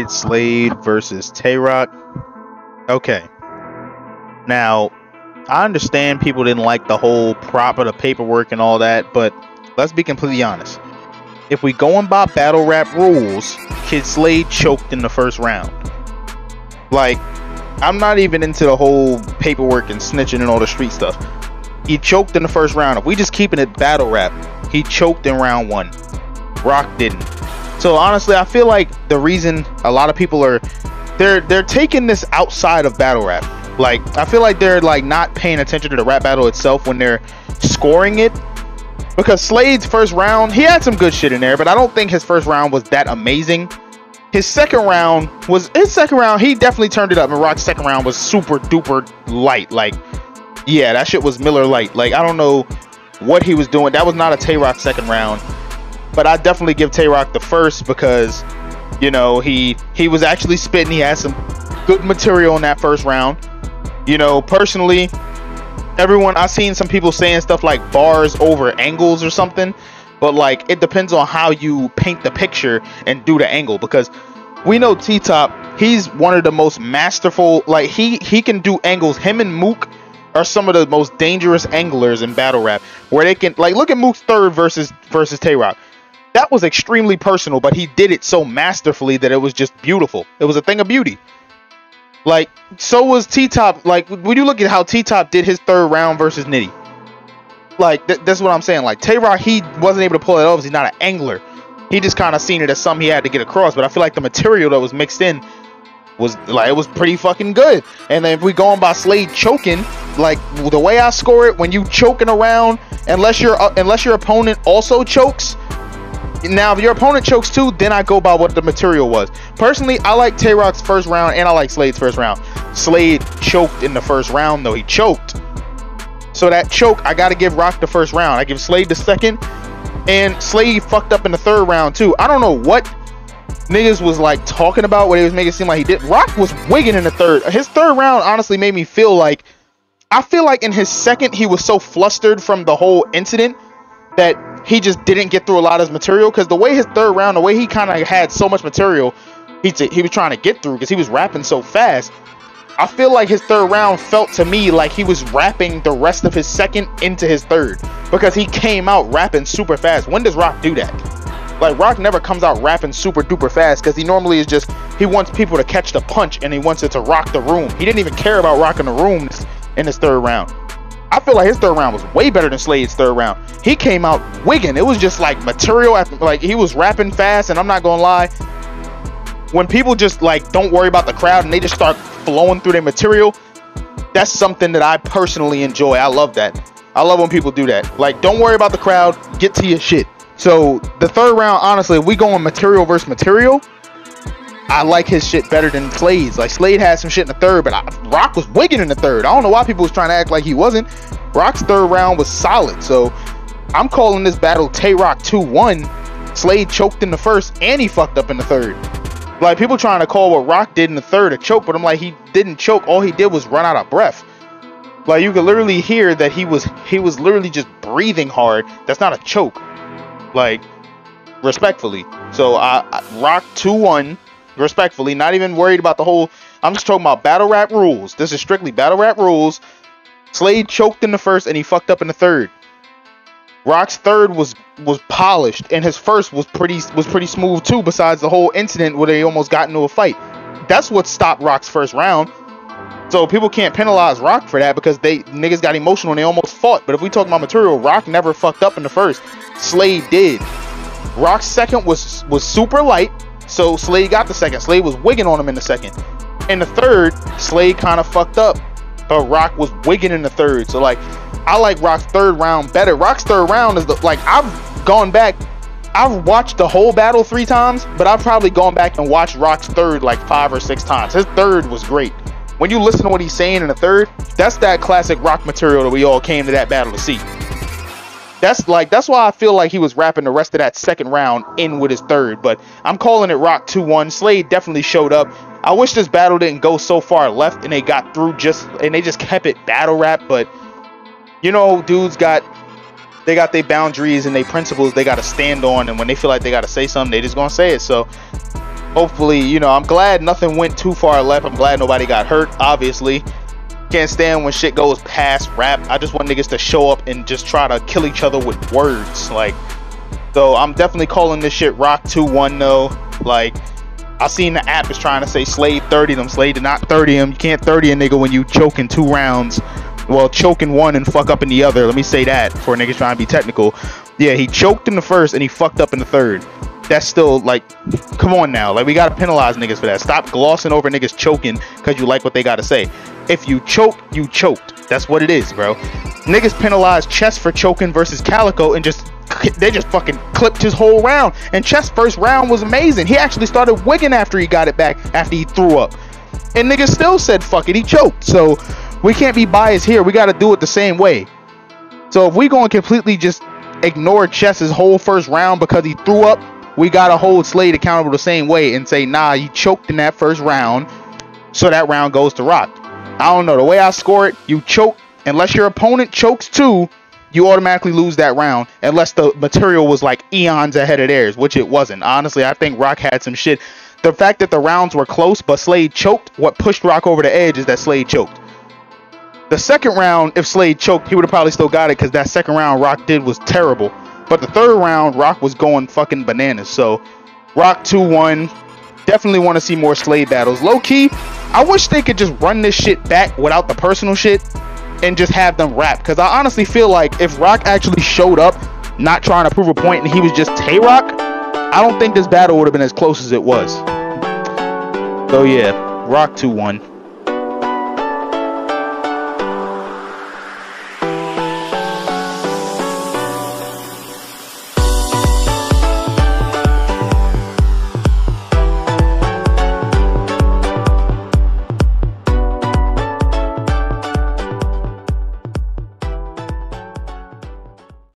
Slade, Slade versus Tay-Rock. Okay. Now, I understand people didn't like the whole prop of the paperwork and all that, but let's be completely honest. If we going by battle rap rules, Kid Slade choked in the first round. Like, I'm not even into the whole paperwork and snitching and all the street stuff. He choked in the first round. If we just keeping it battle rap, he choked in round 1. Rock didn't. So honestly, I feel like the reason a lot of people are they're taking this outside of battle rap. Like, I feel like they're like not paying attention to the rap battle itself when they're scoring it. Because Slade's first round, he had some good shit in there, but I don't think his first round was that amazing. His second round, he definitely turned it up, and Rock's second round was super duper light. Like, yeah, that shit was Miller Lite. Like, I don't know what he was doing. That was not a Tay-Rock second round. But I definitely give Tay-Rock the first because, you know, he was actually spitting. He had some good material in that first round. You know, personally, I've seen some people saying stuff like bars over angles or something, but like it depends on how you paint the picture and do the angle, because we know T-Top, he's one of the most masterful, like he can do angles. Him and Mook are some of the most dangerous anglers in battle rap, where they can, like, look at Mook's third versus Tay-Rock. That was extremely personal, but he did it so masterfully that it was just beautiful. It was a thing of beauty. Like, so was T-Top. Like, when you look at how T-Top did his third round versus Nitty, like, that's what I'm saying. Like, Tay-Rock, he wasn't able to pull it off because he's not an angler. He just kind of seen it as something he had to get across. But I feel like the material that was mixed in was, like, it was pretty fucking good. And then if we going by Slade choking, like, the way I score it, when you choking around, unless your opponent also chokes. Now, if your opponent chokes too, then I go by what the material was. Personally, I like Tay-Rock's first round and I like Slade's first round. Slade choked in the first round, though. He choked. So that choke, I got to give Rock the first round. I give Slade the second. And Slade fucked up in the third round, too. I don't know what niggas was, like, talking about, what he was making it seem like he did. Rock was wigging in the third. His third round honestly made me feel like, I feel like in his second, he was so flustered from the whole incident that he just didn't get through a lot of his material, because the way his third round, the way he kind of had so much material he was trying to get through because he was rapping so fast. I feel like his third round felt to me like he was rapping the rest of his second into his third, because he came out rapping super fast. When does Rock do that? Like, Rock never comes out rapping super duper fast, because he normally is just, he wants people to catch the punch and he wants it to rock the room. He didn't even care about rocking the room in his third round. I feel like his third round was way better than Slade's third round. He came out wigging. It was just like material after, like, he was rapping fast. And I'm not gonna lie, when people just like don't worry about the crowd and they just start flowing through their material, that's something that I personally enjoy. I love that. I love when people do that. Like, don't worry about the crowd, get to your shit. So the third round, honestly, if we going material versus material, I like his shit better than Slade's. Like, Slade had some shit in the third, but Rock was wigging in the third. I don't know why people was trying to act like he wasn't. Rock's third round was solid. So I'm calling this battle Tay-Rock 2-1. Slade choked in the first and he fucked up in the third. Like, people trying to call what Rock did in the third a choke, but I'm like, he didn't choke. All he did was run out of breath. Like, you could literally hear that he was literally just breathing hard. That's not a choke. Like, respectfully. So Rock 2-1. Respectfully, not even worried about the whole, I'm just talking about battle rap rules. This is strictly battle rap rules. Slade choked in the first and he fucked up in the third. Rock's third was polished, and his first was pretty smooth too, besides the whole incident where they almost got into a fight. That's what stopped Rock's first round. So people can't penalize Rock for that, because niggas got emotional and they almost fought. But if we talk about material, Rock never fucked up in the first. Slade did. Rock's second was super light. So Slade got the second. Slade was wigging on him in the second. In the third, Slade kind of fucked up, but Rock was wigging in the third. So, like, I like Rock's third round better. Rock's third round is I've gone back, I've watched the whole battle 3 times, but I've probably gone back and watched Rock's third like 5 or 6 times. His third was great. When you listen to what he's saying in the third, that's that classic Rock material that we all came to that battle to see. That's why I feel like he was rapping the rest of that second round in with his third. But I'm calling it Rock 2-1. Slade definitely showed up. I wish this battle didn't go so far left and they got through and they just kept it battle rap. But, you know, dudes got their boundaries and their principles they got to stand on. And when they feel like they got to say something, they just gonna say it. So Hopefully, you know, I'm glad nothing went too far left. I'm glad nobody got hurt, obviously. Can't stand when shit goes past rap. I just want niggas to show up and just try to kill each other with words. Like, so I'm definitely calling this shit Rock 2-1 though. Like, I seen the app is trying to say Slade 30 them. Slade did not 30 him. You can't 30 a nigga when you choke in 2 rounds. Well, choke in 1 and fuck up in the other. Let me say that for niggas trying to be technical. Yeah, he choked in the first and he fucked up in the third. That's still, like, come on now. Like, we gotta penalize niggas for that. Stop glossing over niggas choking because you like what they gotta say. If you choke, you choked. That's what it is, bro. Niggas penalized Chess for choking versus Calico and they just fucking clipped his whole round. And Chess' first round was amazing. He actually started wigging after he got it back, after he threw up. And niggas still said fuck it, he choked. So we can't be biased here. We gotta do it the same way. So if we gonna completely just ignore Chess's whole first round because he threw up, we gotta hold Slade accountable the same way and say, nah, he choked in that first round, so that round goes to Rock. I don't know, the way I score it, you choke, unless your opponent chokes too, you automatically lose that round, unless the material was like eons ahead of theirs, which it wasn't. Honestly, I think Rock had some shit. The fact that the rounds were close, but Slade choked, what pushed Rock over the edge is that Slade choked. The second round, if Slade choked, he would have probably still got it, because that second round Rock did was terrible. But the third round, Rock was going fucking bananas. So, Rock 2-1. Definitely want to see more Slade battles. Low-key, I wish they could just run this shit back without the personal shit and just have them rap. Because I honestly feel like if Rock actually showed up, not trying to prove a point, and he was just Tay-Rock, I don't think this battle would have been as close as it was. So, yeah, Rock 2-1.